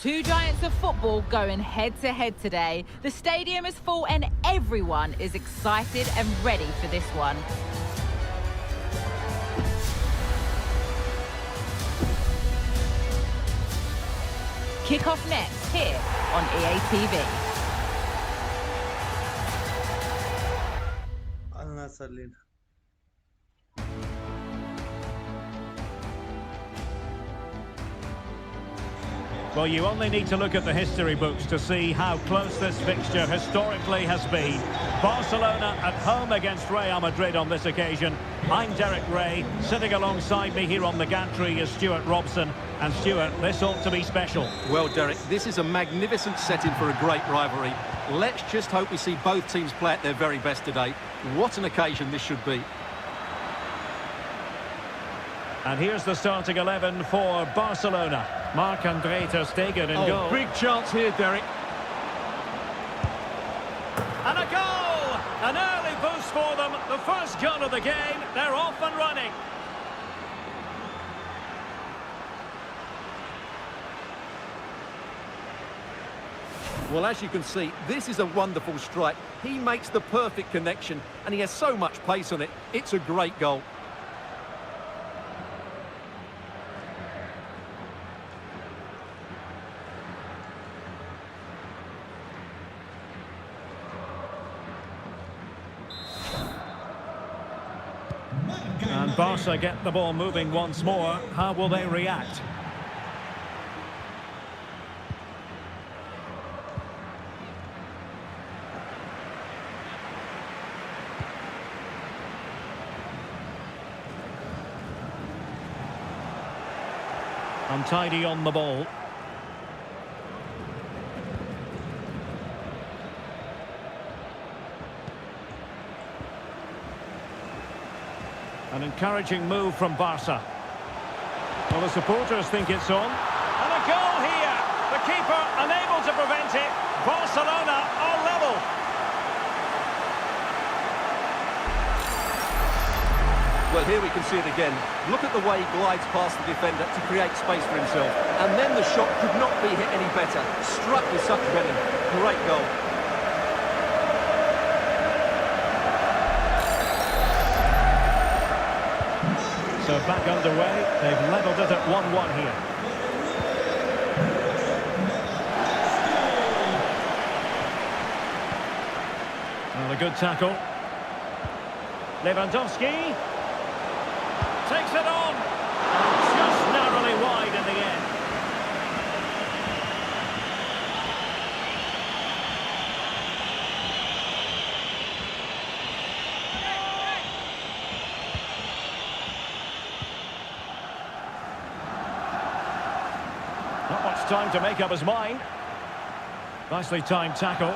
Two giants of football going head-to-head today. The stadium is full and everyone is excited and ready for this one. Kick-off next here on EA TV. Well, you only need to look at the history books to see how close this fixture historically has been. Barcelona at home against Real Madrid on this occasion. I'm Derek Ray. Sitting alongside me here on the gantry is Stuart Robson. And Stuart, this ought to be special. Well, Derek, this is a magnificent setting for a great rivalry. Let's just hope we see both teams play at their very best today. What an occasion this should be. And here's the starting 11 for Barcelona. Marc-Andre ter Stegen in goal. Big chance here, Derek. And a goal! An early boost for them. The first goal of the game. They're off and running. Well, as you can see, this is a wonderful strike. He makes the perfect connection, and he has so much pace on it. It's a great goal. And Barca get the ball moving once more. How will they react? Untidy on the ball. An encouraging move from Barca. Well, the supporters think it's on. And a goal here! The keeper unable to prevent it. Barcelona are level. Well, here we can see it again. Look at the way he glides past the defender to create space for himself. And then the shot could not be hit any better. Struck with such venom. Great goal. So back underway, they've levelled it at 1-1 here. Well, a good tackle. Lewandowski takes it on. Just narrowly wide in the end. Not much time to make up his mind. Nicely timed tackle.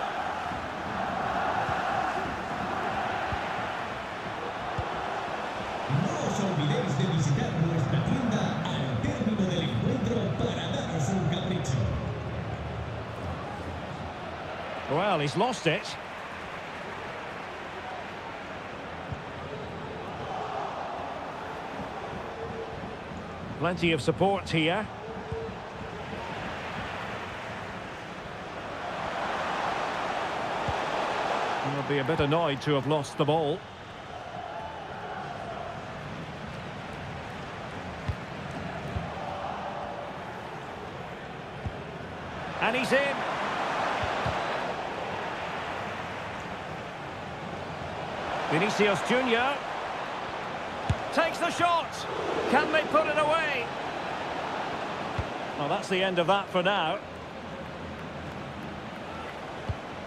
No os olvidéis de visitar nuestra tienda al término del encuentro para daros un capricho. Well, he's lost it. Plenty of support here. He'll be a bit annoyed to have lost the ball. And he's in. Vinicius Junior takes the shot. Can they put it away? Well, that's the end of that for now.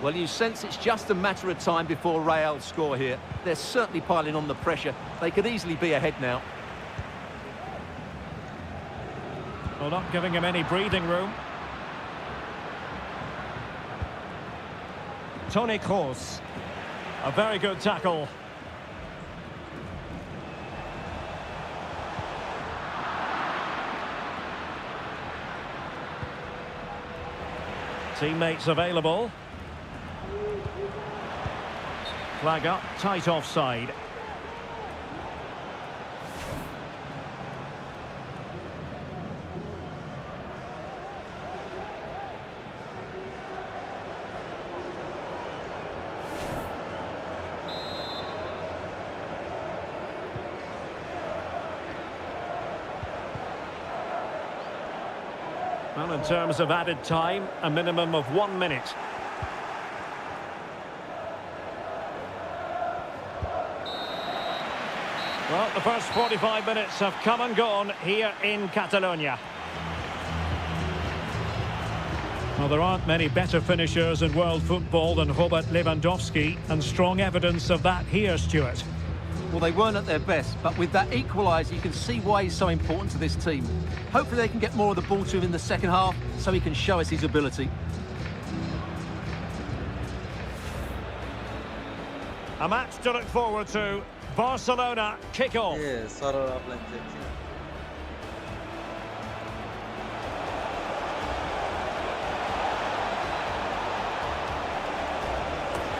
Well, you sense it's just a matter of time before Real score here. They're certainly piling on the pressure. They could easily be ahead now. Well, not giving him any breathing room. Toni Kroos. A very good tackle. Teammates available. Flag up, tight offside. Well, in terms of added time, a minimum of 1 minute. Well, the first 45 minutes have come and gone here in Catalonia. Well, there aren't many better finishers in world football than Robert Lewandowski, and strong evidence of that here, Stuart. Well, they weren't at their best, but with that equaliser, you can see why he's so important to this team. Hopefully they can get more of the ball to him in the second half so he can show us his ability. A match to look forward to. Barcelona kick-off.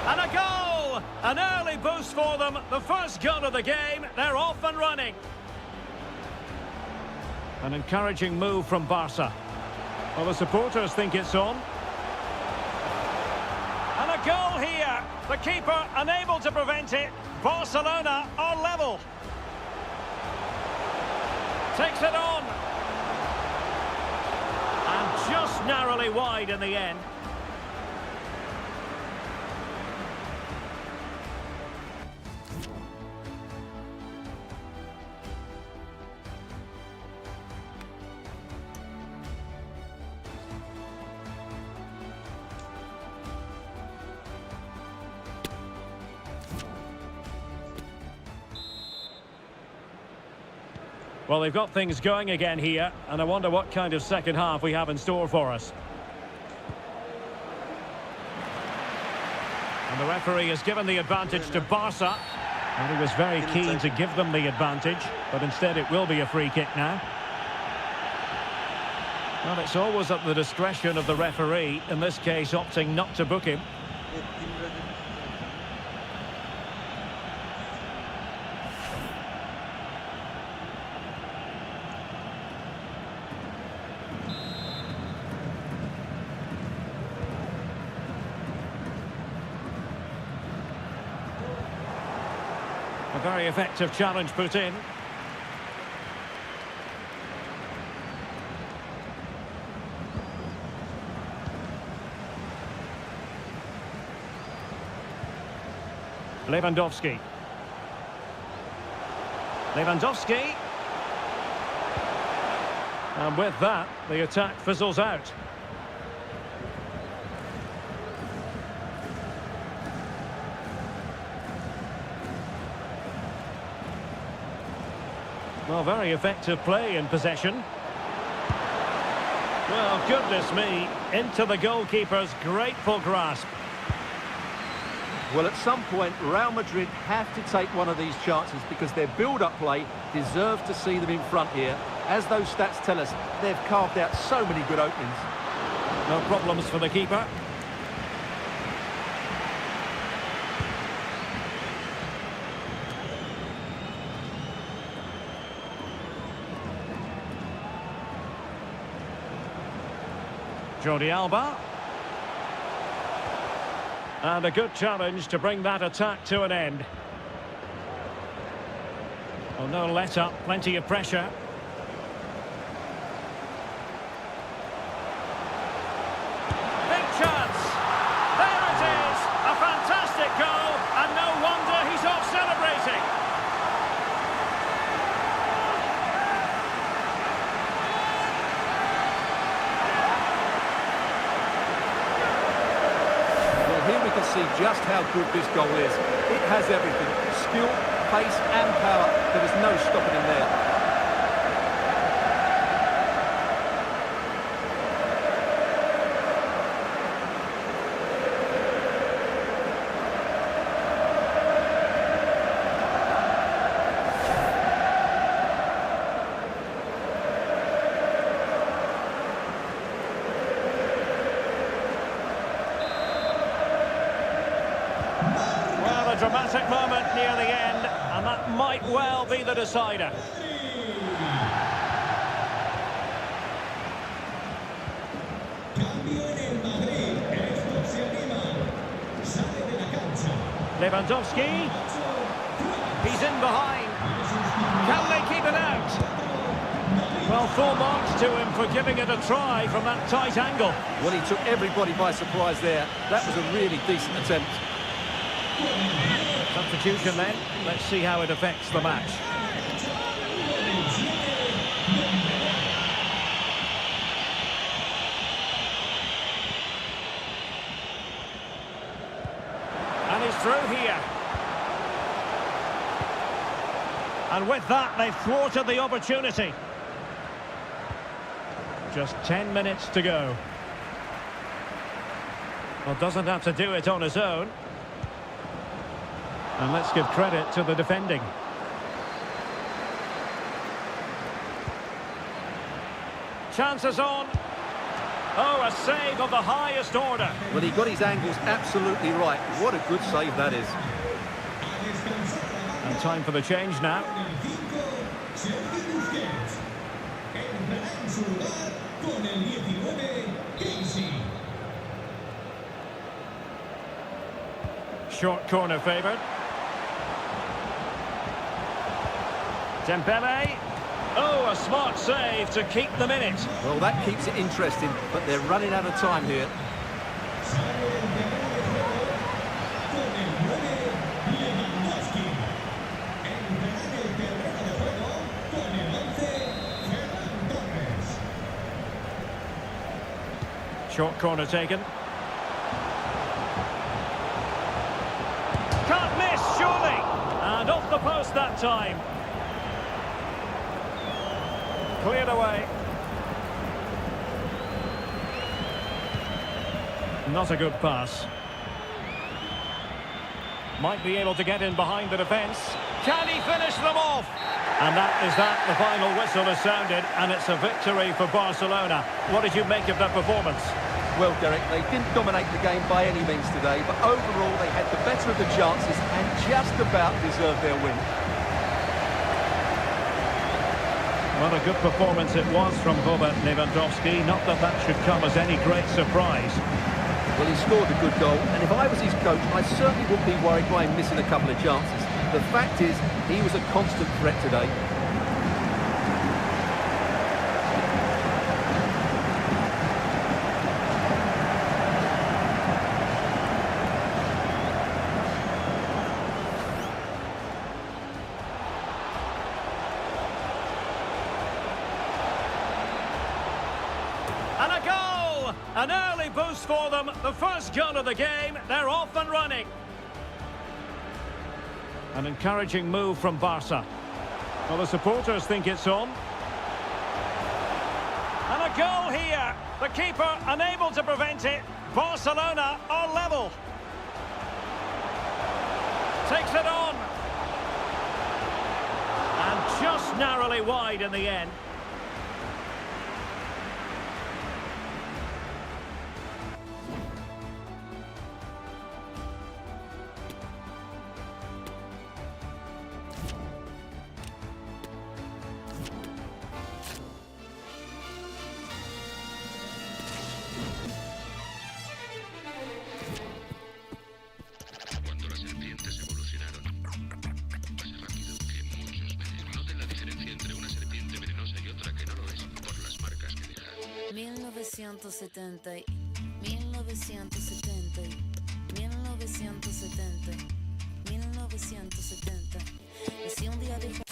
And a goal! An early boost for them. The first goal of the game. They're off and running. An encouraging move from Barca. Well, the supporters think it's on. And a goal here. The keeper unable to prevent it. Barcelona are level. Takes it on. And just narrowly wide in the end. Well, they've got things going again here, and I wonder what kind of second half we have in store for us. And the referee has given the advantage to Barca, and he was very keen to give them the advantage, but instead it will be a free kick now. Well, it's always at the discretion of the referee, in this case opting not to book him. A very effective challenge put in. Lewandowski. And with that, the attack fizzles out. Well, very effective play in possession. Well, goodness me, into the goalkeeper's grateful grasp. Well, at some point, Real Madrid have to take one of these chances because their build-up play deserves to see them in front here. As those stats tell us, they've carved out so many good openings. No problems for the keeper. Jordi Alba. And a good challenge to bring that attack to an end. Oh, no let up, plenty of pressure. Big chance. There it is. A fantastic goal, and no wonder he's off celebrating. Here we can see just how good this goal is. It has everything. Skill, pace and power. There is no stopping him there. Dramatic moment near the end, and that might well be the decider. Lewandowski, he's in behind. Can they keep it out? Well, full marks to him for giving it a try from that tight angle. Well, he took everybody by surprise there. That was a really decent attempt. Substitution then. Let's see how it affects the match. And he's through here. And with that, they've thwarted the opportunity. Just 10 minutes to go. Well, doesn't have to do it on his own. And let's give credit to the defending. Chances on. Oh, a save of the highest order. Well, he got his angles absolutely right. What a good save that is. And time for the change now. Short corner favoured. Dembele. Oh, a smart save to keep them in it. Well, that keeps it interesting, but they're running out of time here. Short corner taken. Can't miss, surely. And off the post that time. Cleared away. Not a good pass. Might be able to get in behind the defence. Can he finish them off? And that is that. The final whistle has sounded, and it's a victory for Barcelona. What did you make of that performance? Well, Derek, they didn't dominate the game by any means today, but overall they had the better of the chances and just about deserved their win. What a good performance it was from Robert Lewandowski. Not that that should come as any great surprise. Well, he scored a good goal, and if I was his coach, I certainly wouldn't be worried by him missing a couple of chances. The fact is, he was a constant threat today. And a goal! An early boost for them. The first goal of the game. They're off and running. An encouraging move from Barca. Well, the supporters think it's on. And a goal here. The keeper unable to prevent it. Barcelona are level. Takes it on. And just narrowly wide in the end. Si un día deja...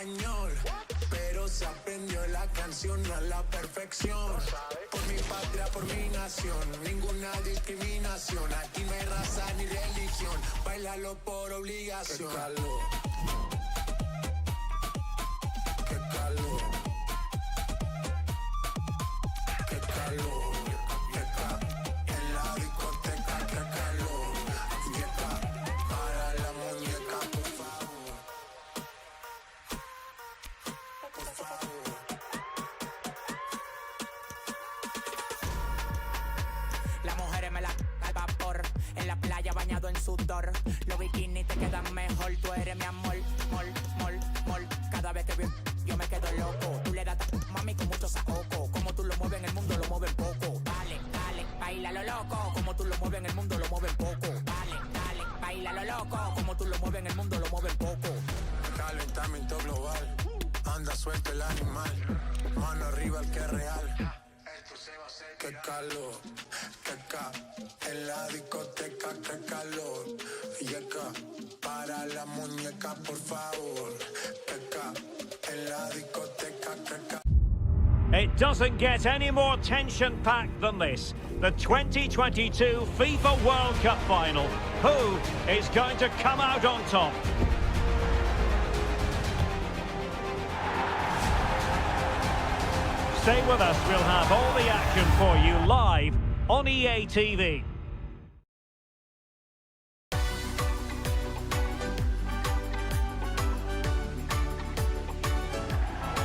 español, pero se aprendió la canción a la perfección. Por mi patria, por mi nación, ninguna discriminación. Aquí no hay raza ni religión, bailalo por obligación. Qué calor, qué calor, qué calor. En la discoteca, qué calor. Yeca, para la muñeca, por favor. Por favor. Las mujeres me la al vapor, en la playa bañado en sudor. Los bikinis te quedan mejor, tú eres mi amor, mol, mol, mol. Cada vez que veo, yo me quedo loco. Tú le das mami con mucho saoco. Como tú lo mueves en el mundo, lo mueven poco. Dale, dale, baila lo loco. Como tú lo mueves en el mundo, lo mueven poco. Dale, dale, baila lo loco. Como tú lo mueves en el mundo, lo mueven poco. Calentamiento global, anda suelto el animal. Mano arriba el que es real. Qué calor, qué ca, en la discoteca, qué calor. Yeca, para la muñeca, por favor. Qué ca, en la discoteca, qué ca. It doesn't get any more tension-packed than this. The 2022 FIFA World Cup final. Who is going to come out on top? Stay with us, we'll have all the action for you live on EA TV.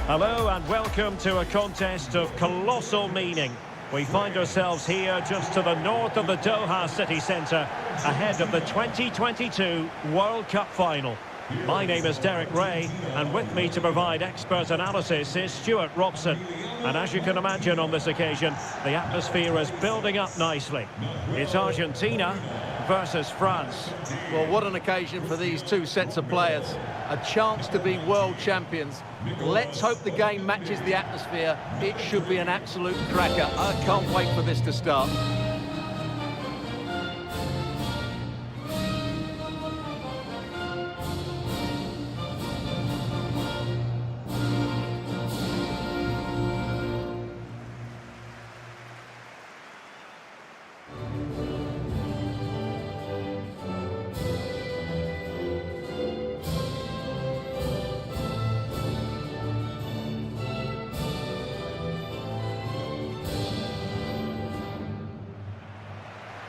Hello and welcome to a contest of colossal meaning. We find ourselves here just to the north of the Doha city centre, ahead of the 2022 World Cup final. My name is Derek Ray, and with me to provide expert analysis is Stuart Robson. And as you can imagine on this occasion, the atmosphere is building up nicely. It's Argentina versus France. Well, what an occasion for these two sets of players. A chance to be world champions. Let's hope the game matches the atmosphere. It should be an absolute cracker. I can't wait for this to start.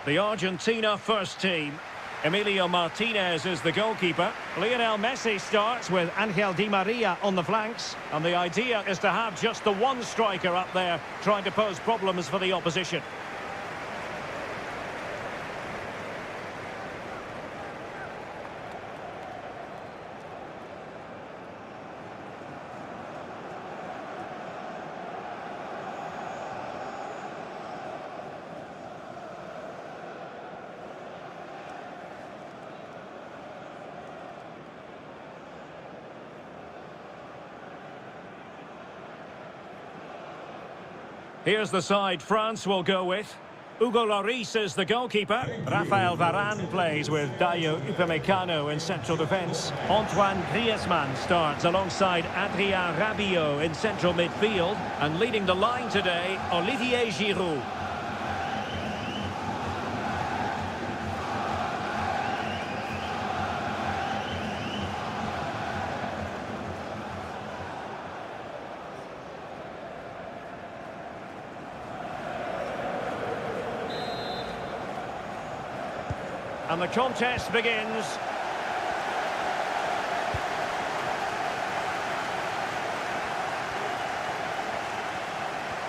The Argentina first team. Emilio Martinez is the goalkeeper. Lionel Messi starts with Angel Di Maria on the flanks. And the idea is to have just the one striker up there trying to pose problems for the opposition. Here's the side France will go with. Hugo Lloris is the goalkeeper. Rafael Varane plays with Dayo Upamecano in central defence. Antoine Griezmann starts alongside Adrien Rabiot in central midfield. And leading the line today, Olivier Giroud. And the contest begins.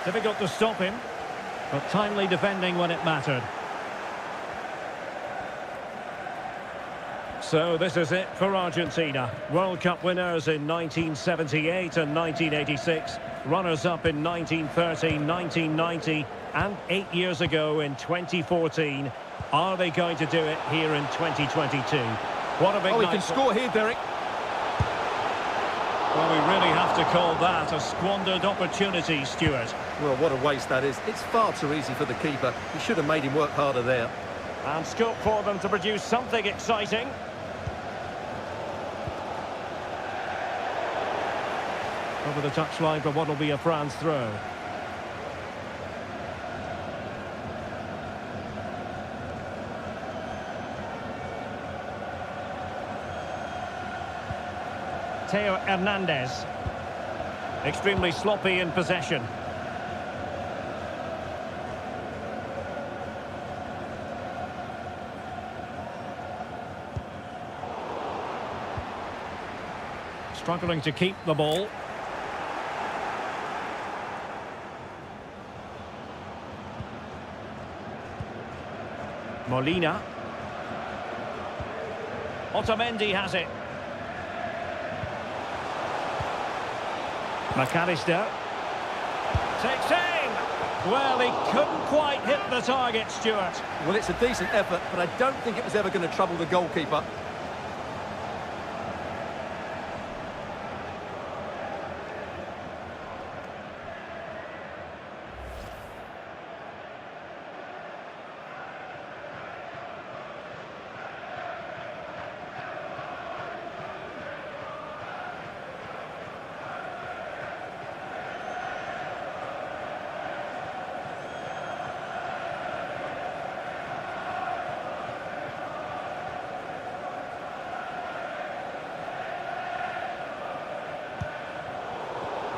Difficult to stop him, but timely defending when it mattered. So this is it for Argentina. World Cup winners in 1978 and 1986, runners-up in 1930, 1990, and 8 years ago in 2014. Are they going to do it here in 2022? What a big night. He can score here, Derek. Well, we really have to call that a squandered opportunity, Stuart. Well, what a waste that is. It's far too easy for the keeper. He should have made him work harder there. And scope for them to produce something exciting. Over the touchline for what will be a France throw. Theo Hernandez. Extremely sloppy in possession. Struggling to keep the ball. Molina. Otamendi has it. McAllister. Takes aim. Well, he couldn't quite hit the target, Stuart. Well, it's a decent effort, but I don't think it was ever going to trouble the goalkeeper.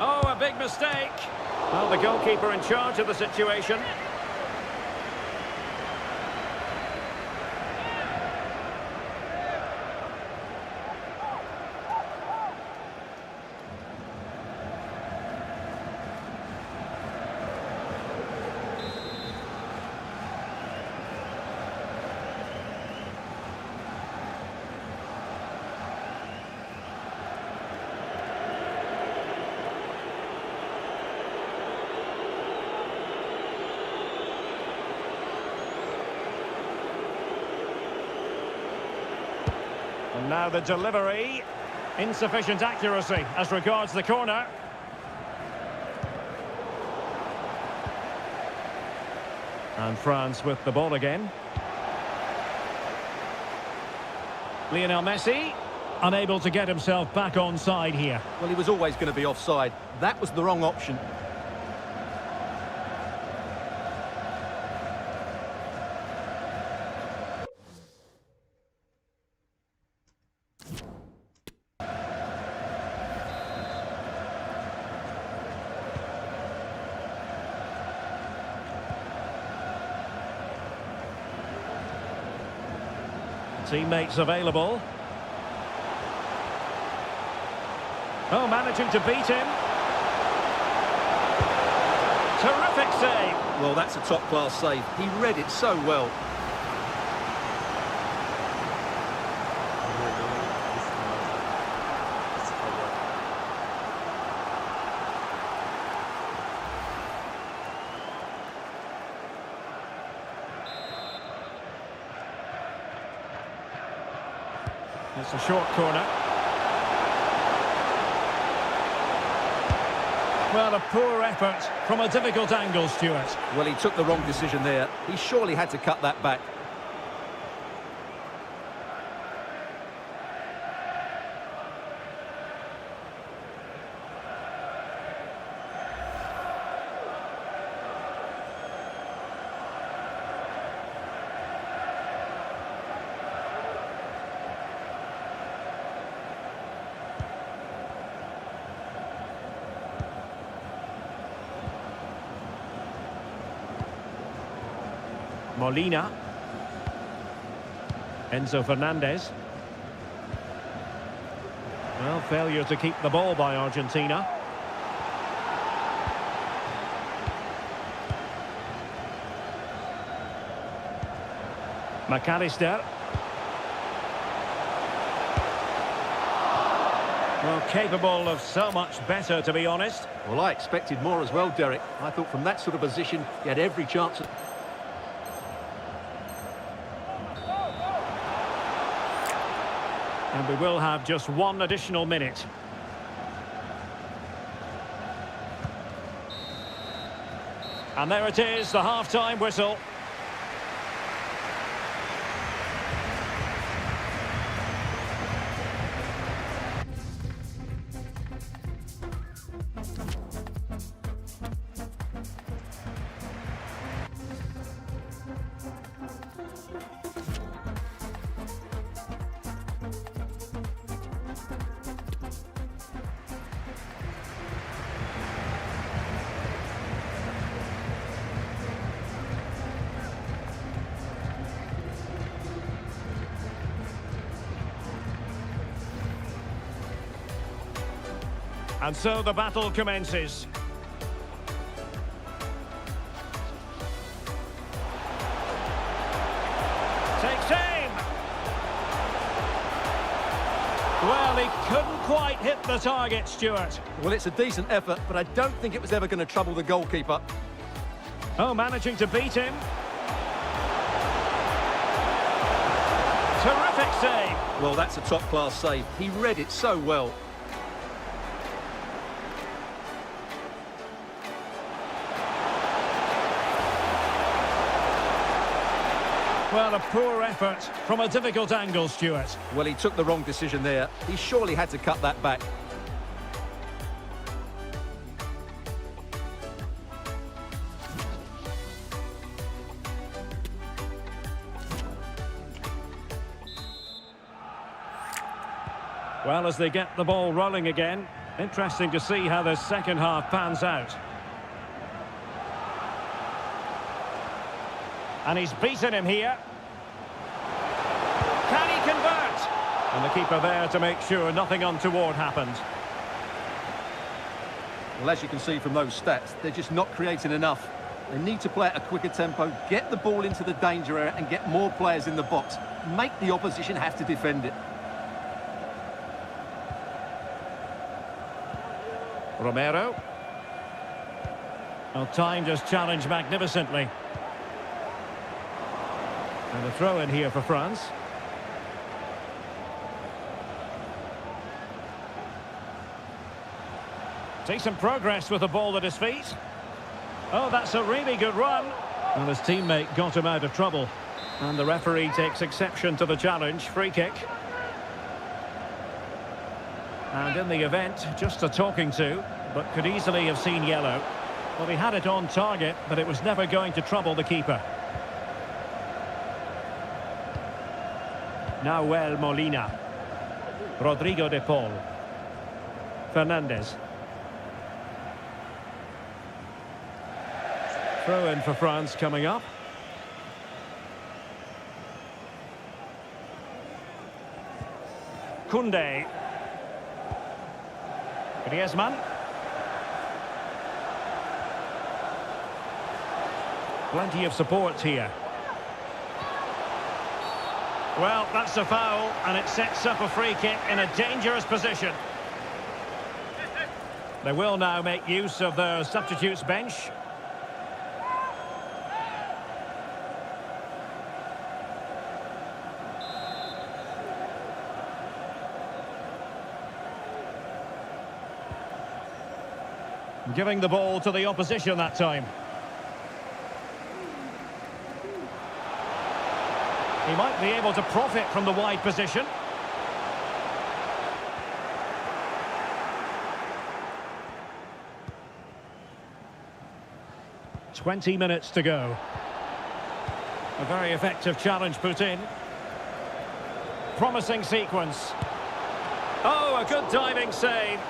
Oh, a big mistake. Well, the goalkeeper in charge of the situation. And now the delivery. Insufficient accuracy as regards the corner. And France with the ball again. Lionel Messi, unable to get himself back on side here. Well, he was always going to be offside. That was the wrong option. Teammates available. Oh, managing to beat him. Terrific save. Well, that's a top-class save. He read it so well. It's a short corner. Well, a poor effort from a difficult angle, Stuart. Well, he took the wrong decision there. He surely had to cut that back. Molina. Enzo Fernandez. Well, failure to keep the ball by Argentina. McAllister. Well, capable of so much better, to be honest. Well, I expected more as well, Derek. I thought from that sort of position, he had every chance of... And we will have just one additional minute. And there it is, the half-time whistle. And so the battle commences. Takes aim. Well, he couldn't quite hit the target, Stuart. Well, it's a decent effort, but I don't think it was ever going to trouble the goalkeeper. Oh, managing to beat him. Terrific save. Well, that's a top-class save. He read it so well. Well, a poor effort from a difficult angle, Stuart. Well, he took the wrong decision there. He surely had to cut that back. Well, as they get the ball rolling again, interesting to see how the second half pans out. And he's beaten him here. Can he convert? And the keeper there to make sure nothing untoward happened. Well, as you can see from those stats, they're just not creating enough. They need to play at a quicker tempo, get the ball into the danger area and get more players in the box. Make the opposition have to defend it. Romero. Well, timed his challenge magnificently. And a throw in here for France. Decent progress with the ball at his feet. Oh, that's a really good run. And his teammate got him out of trouble. And the referee takes exception to the challenge. Free kick. And in the event, just a talking to, but could easily have seen yellow. Well, he had it on target, but it was never going to trouble the keeper. Nahuel Molina. Rodrigo de Paul. Fernandez. Throw in for France coming up. Koundé. Griezmann. Plenty of support here. Well, that's a foul, and it sets up a free kick in a dangerous position. They will now make use of their substitutes bench. Giving the ball to the opposition that time. He might be able to profit from the wide position. "20 minutes to go. A very effective challenge put in. Promising sequence. Oh, a good diving save.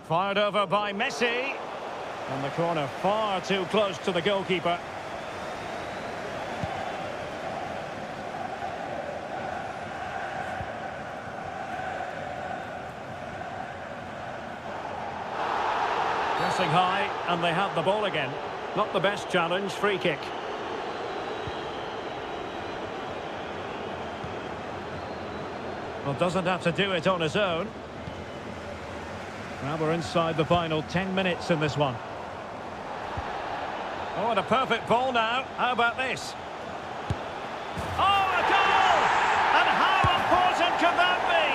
Fired over by Messi. And the corner far too close to the goalkeeper. Pressing high, and they have the ball again. Not the best challenge, free kick. Well, doesn't have to do it on his own. Now we're inside the final 10 minutes in this one. Oh, and a perfect ball now. How about this? Oh, a goal! And how important could that be?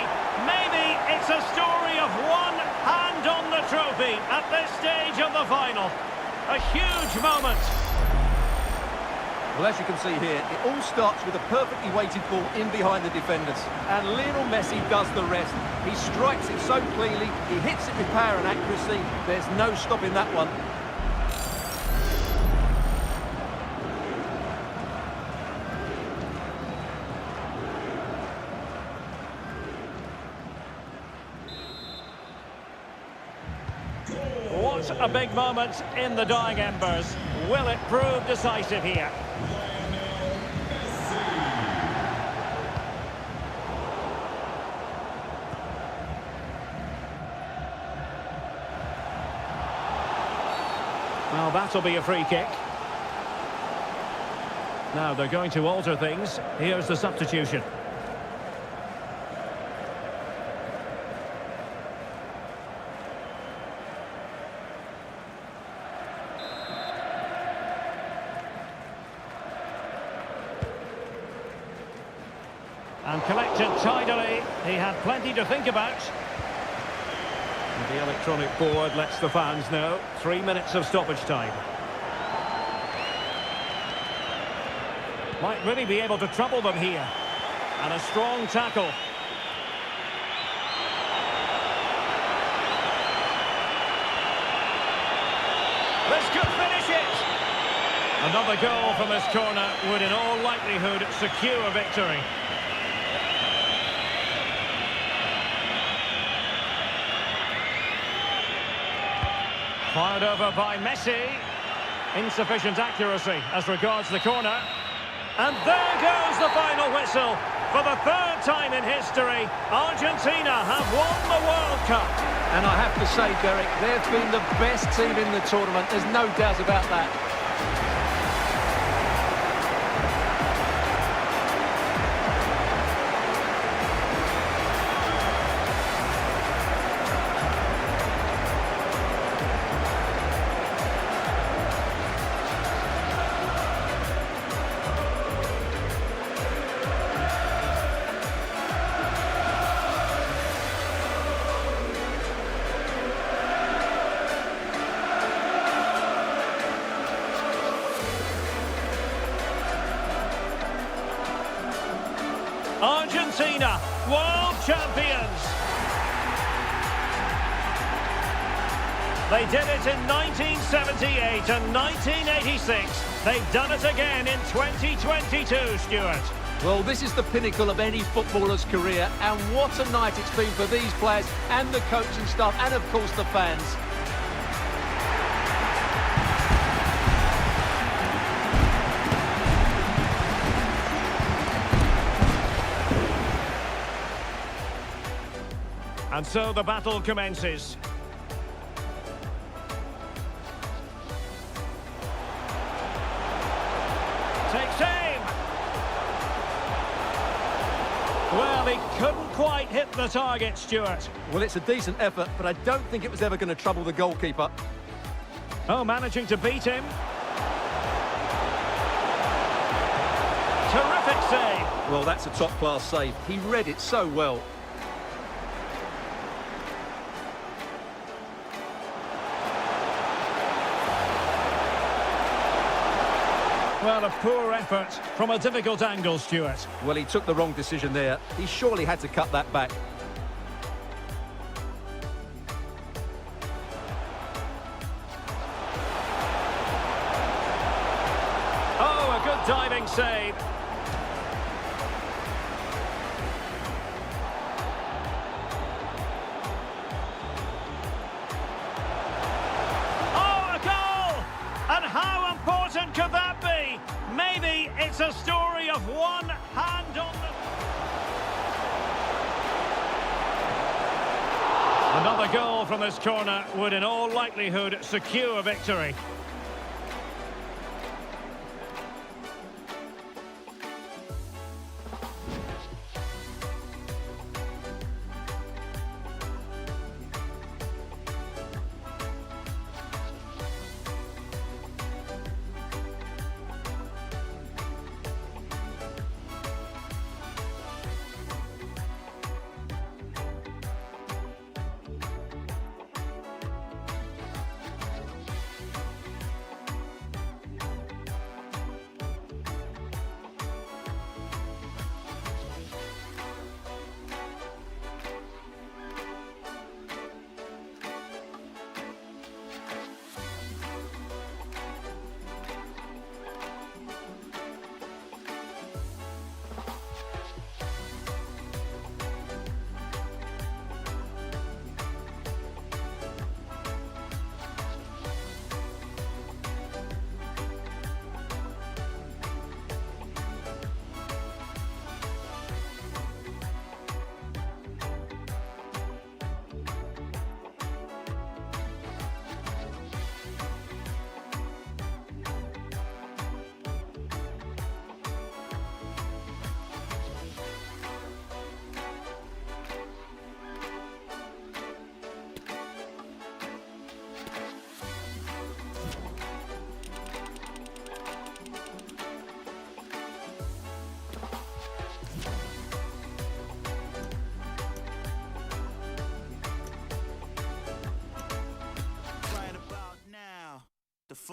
Maybe it's a story of one hand on the trophy at this stage of the final. A huge moment. Well, as you can see here, it all starts with a perfectly weighted ball in behind the defenders. And Lionel Messi does the rest. He strikes it so cleanly, he hits it with power and accuracy. There's no stopping that one. a big moment in the dying embers. Will it prove decisive here? Well, that'll be a free kick. Now they're going to alter things. Here's the substitution. And collected tidily. He had plenty to think about. And the electronic board lets the fans know. 3 minutes of stoppage time. Might really be able to trouble them here. And a strong tackle. This could finish it! Another goal from this corner would in all likelihood secure victory. Fired over by Messi. Insufficient accuracy as regards the corner. And there goes the final whistle. For the third time in history, Argentina have won the World Cup. And I have to say, Derek, they've been the best team in the tournament. There's no doubt about that. Argentina, world champions. They did it in 1978 and 1986. They've done it again in 2022, Stuart. Well, this is the pinnacle of any footballer's career, and what a night it's been for these players and the coaching staff and, of course, the fans. And so the battle commences. Takes aim. Well, he couldn't quite hit the target, Stuart. Well, it's a decent effort, but I don't think it was ever going to trouble the goalkeeper. Oh, managing to beat him. Terrific save. Well, that's a top-class save. He read it so well. Well, a poor effort from a difficult angle, Stuart. Well, he took the wrong decision there. He surely had to cut that back. Oh, a good diving save. Oh, a goal! And how important could that be? Maybe it's a story of one hand on the... Another goal from this corner would in all likelihood secure victory.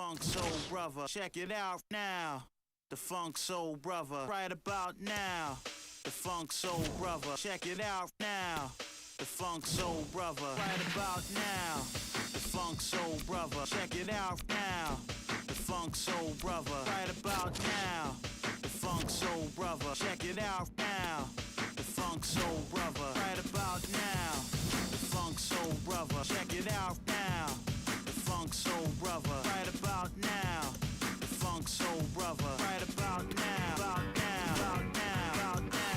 Funk Soul Brother. Check it out now. The Funk Soul Brother. Right about now. The Funk Soul Brother. Check it out now. The Funk Soul Brother. Right about now. The Funk Soul Brother. Check it out now. The Funk Soul Brother. Right about now. The Funk Soul Brother. Check it out now. The Funk Soul Brother. Right about now. The Funk Soul Brother. Check it out now. The Funk Soul Brother. Right about now. The Funk Soul Brother. Right about now. About now. About now. About now.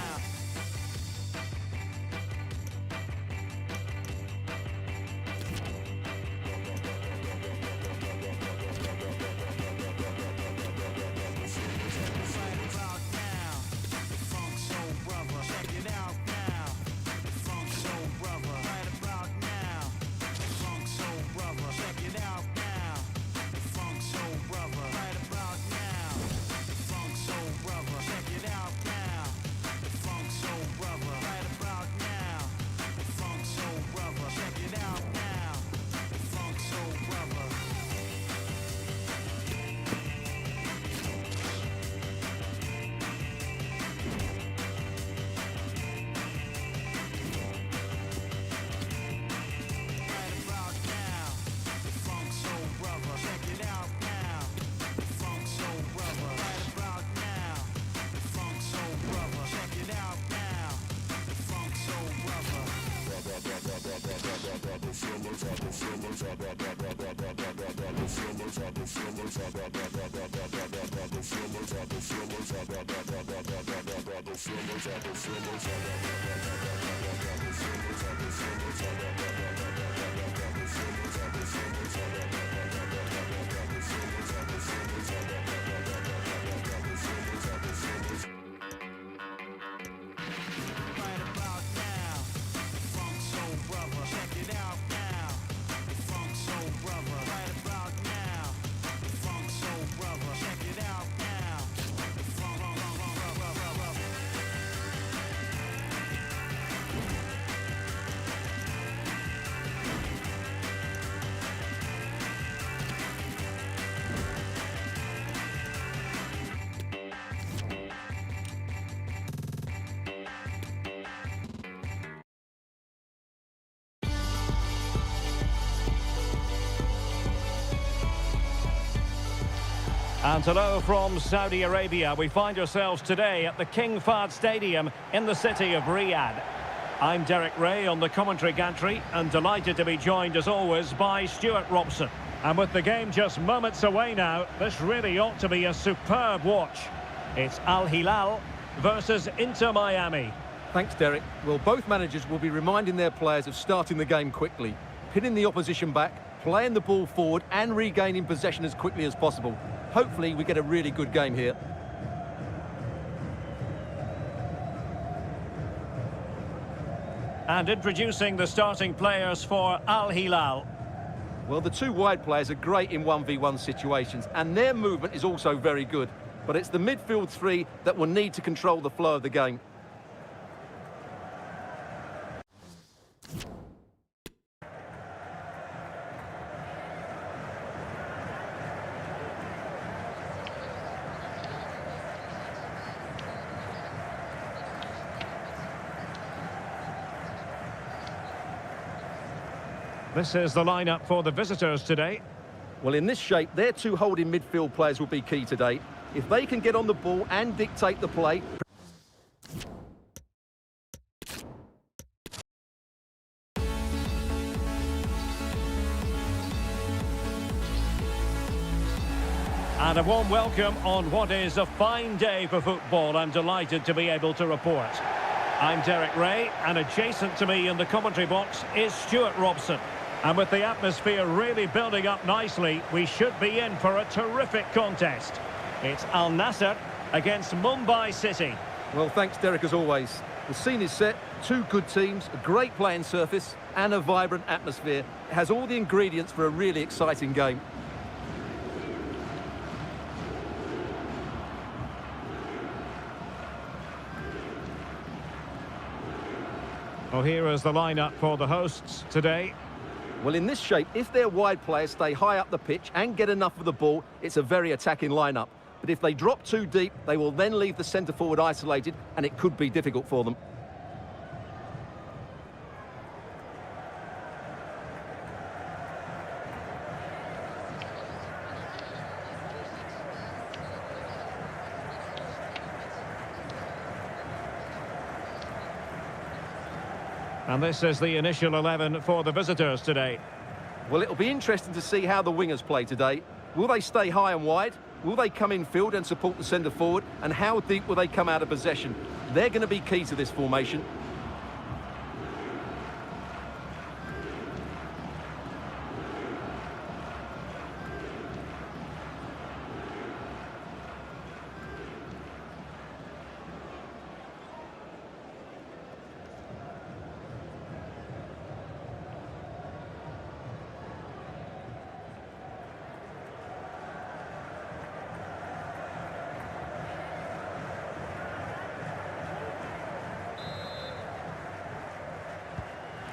And hello from Saudi Arabia. We find ourselves today at the King Fahd Stadium in the city of Riyadh. I'm Derek Ray on the commentary gantry and delighted to be joined as always by Stuart Robson. And with the game just moments away now, this really ought to be a superb watch. It's Al Hilal versus Inter Miami. Thanks, Derek. Well, both managers will be reminding their players of starting the game quickly, pinning the opposition back, playing the ball forward and regaining possession as quickly as possible. Hopefully we get a really good game here. And introducing the starting players for Al Hilal. Well, the two wide players are great in 1v1 situations and their movement is also very good. But it's the midfield three that will need to control the flow of the game. This is the lineup for the visitors today. Well, in this shape, their two holding midfield players will be key today. If they can get on the ball and dictate the play... And a warm welcome on what is a fine day for football. I'm delighted to be able to report. I'm Derek Ray, and adjacent to me in the commentary box is Stuart Robson. And with the atmosphere really building up nicely, we should be in for a terrific contest. It's Al Nassr against Mumbai City. Well, thanks, Derek, as always. The scene is set, two good teams, a great playing surface and a vibrant atmosphere. It has all the ingredients for a really exciting game. Well, here is the lineup for the hosts today. Well, in this shape, if their wide players stay high up the pitch and get enough of the ball, it's a very attacking lineup. But if they drop too deep, they will then leave the centre-forward isolated, and it could be difficult for them. And this is the initial 11 for the visitors today. Well, it'll be interesting to see how the wingers play today. Will they stay high and wide? Will they come in field and support the centre forward? And how deep will they come out of possession? They're going to be key to this formation.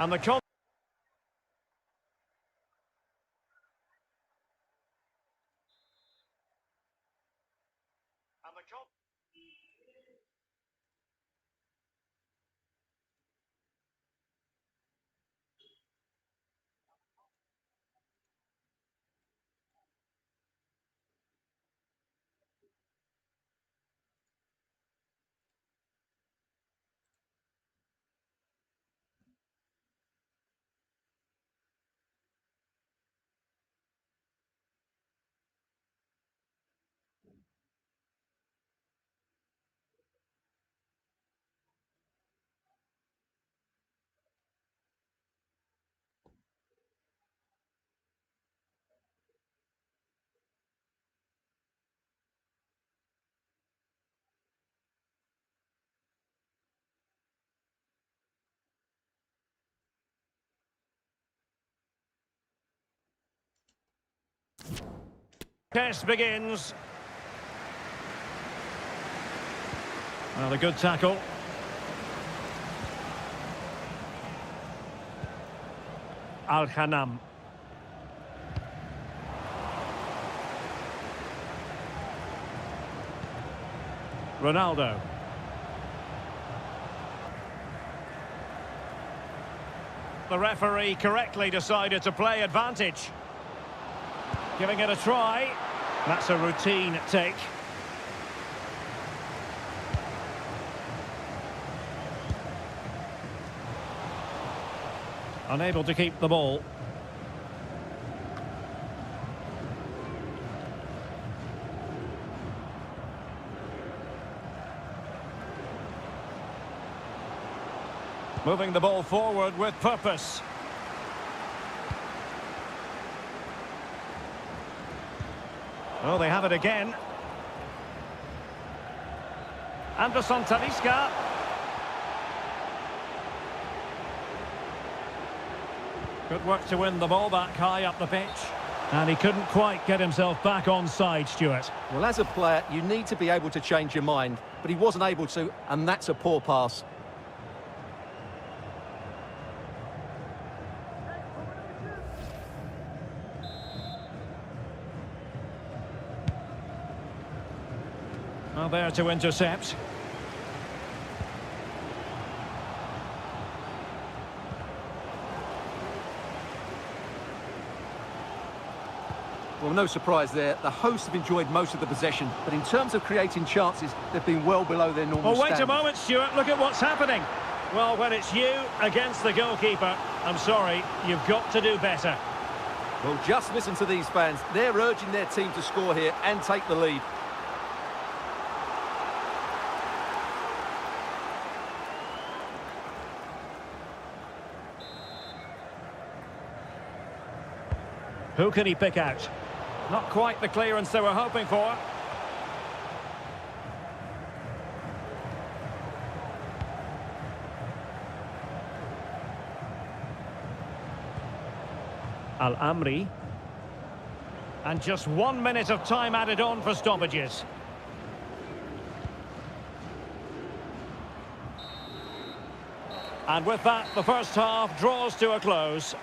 And the test begins. Well, a good tackle. Al-Khanam. Ronaldo. The referee correctly decided to play advantage. Giving it a try. That's a routine take. Unable to keep the ball. Moving the ball forward with purpose. Oh, they have it again. Anderson Talisca. Good work to win the ball back high up the pitch. And he couldn't quite get himself back on side, Stuart. Well, as a player, you need to be able to change your mind, but he wasn't able to, and that's a poor pass. Well, there to intercept. Well, no surprise there. The hosts have enjoyed most of the possession, but in terms of creating chances, they've been well below their normal Oh, wait standards. a moment, Stuart. Look at what's happening. Well, when it's you against the goalkeeper, I'm sorry, you've got to do better. Well, just listen to these fans. They're urging their team to score here and take the lead. Who can he pick out? Not quite the clearance they were hoping for. Al-Amri. And just 1 minute of time added on for stoppages. And with that, the first half draws to a close.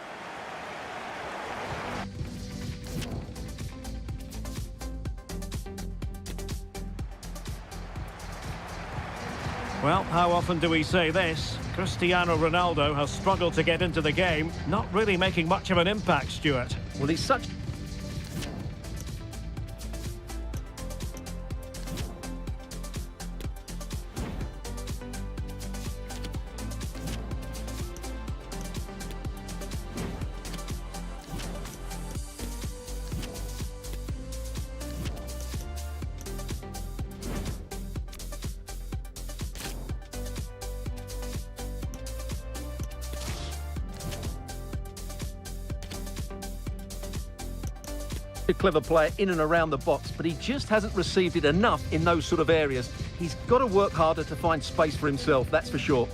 Well, how often do we say this? Cristiano Ronaldo has struggled to get into the game, not really making much of an impact, Stuart. Well, he's such... a clever player in and around the box, but he just hasn't received it enough in those sort of areas. He's got to work harder to find space for himself, that's for sure.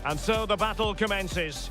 And so the battle commences.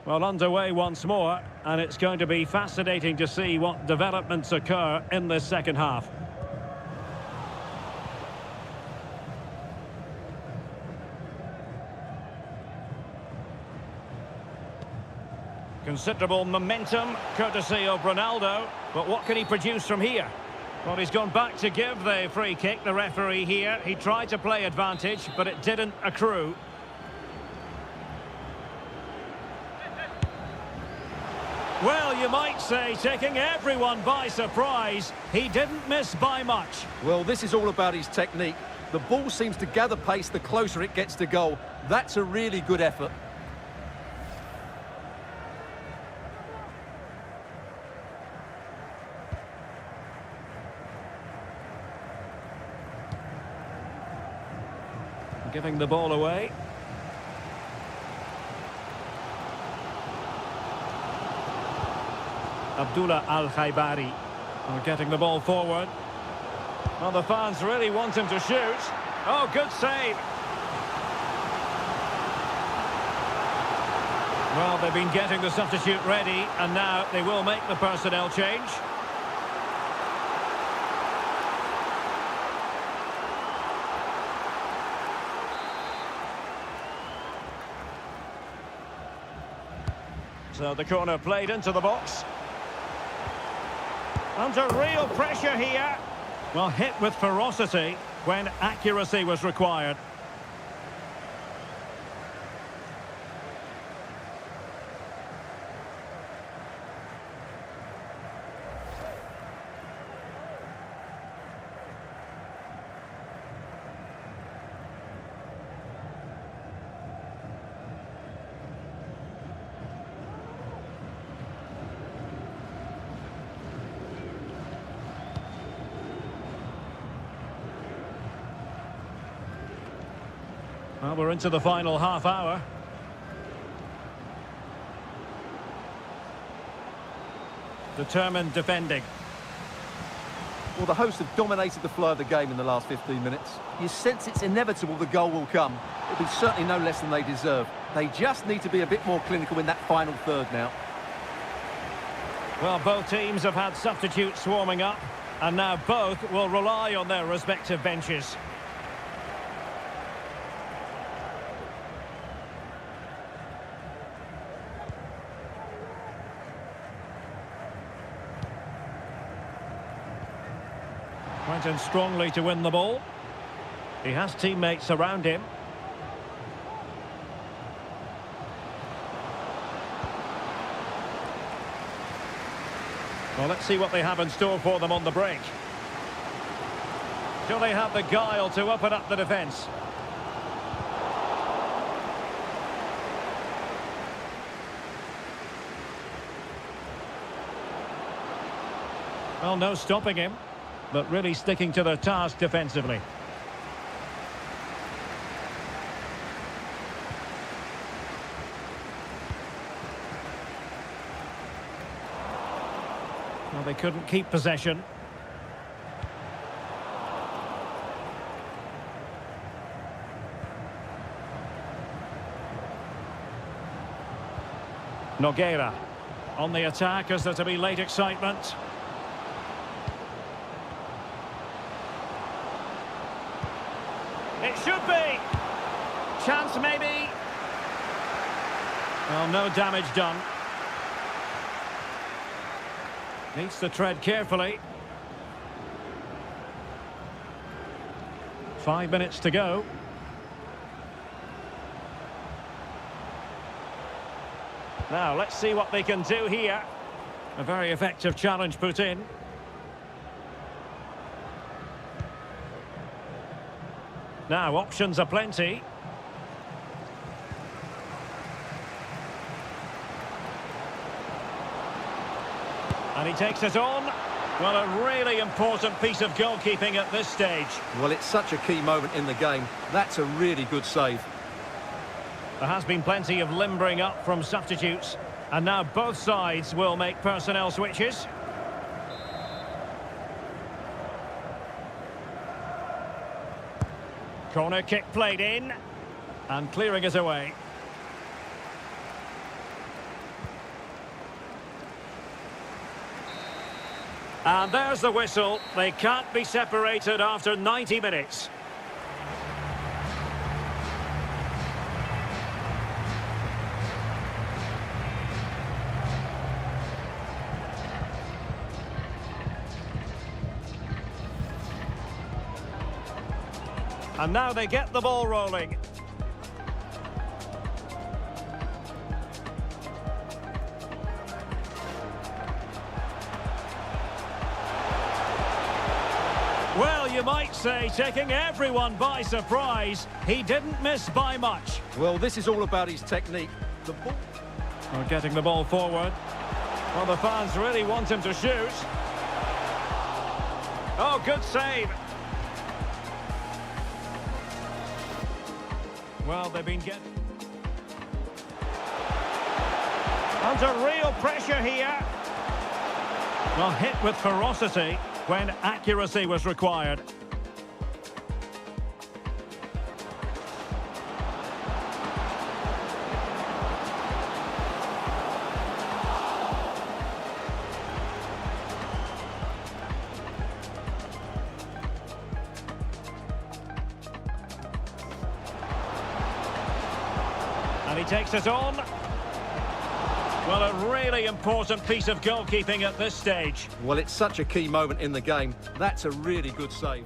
Well, underway once more, and it's going to be fascinating to see what developments occur in this second half. Considerable momentum, courtesy of Ronaldo, but what can he produce from here? Well, he's gone back to give the free kick, the referee here. He tried to play advantage, but it didn't accrue. Well, you might say, taking everyone by surprise. He didn't miss by much. Well, this is all about his technique. The ball seems to gather pace the closer it gets to goal. That's a really good effort. Giving the ball away. Abdullah Al-Khaibari getting the ball forward. Well, the fans really want him to shoot. Oh, good save. Well, they've been getting the substitute ready, and now they will make the personnel change. So the corner played into the box. Under real pressure here. Well, hit with ferocity when accuracy was required. Well, we're into the final half hour. Determined defending. Well, the hosts have dominated the flow of the game in the last 15 minutes. You sense it's inevitable the goal will come. It'll be certainly no less than they deserve. They just need to be a bit more clinical in that final third now. Well, both teams have had substitutes warming up, and now both will rely on their respective benches. Went in strongly to win the ball. He has teammates around him. Well, let's see what they have in store for them on the break. Do they have the guile to open up the defence? Well, no stopping him, but really sticking to their task defensively. Well, they couldn't keep possession. Nogueira on the attack as there to be late excitement. It should be. Chance maybe. Well, no damage done. Needs to tread carefully. 5 minutes to go. Now, let's see what they can do here. A very effective challenge put in. Now, options are plenty. And he takes it on. Well, a really important piece of goalkeeping at this stage. Well, it's such a key moment in the game. That's a really good save. There has been plenty of limbering up from substitutes. And now both sides will make personnel switches. Corner kick played in. And clearing it away. And there's the whistle. They can't be separated after 90 minutes. And now they get the ball rolling. Well, you might say, taking everyone by surprise, he didn't miss by much. Well, this is all about his technique. The ball... We're getting the ball forward. Well, the fans really want him to shoot. Oh, good save. Well, they've been getting... Under real pressure here. Well, hit with ferocity when accuracy was required. And he takes it on. Well, a really important piece of goalkeeping at this stage. Well, it's such a key moment in the game. That's a really good save.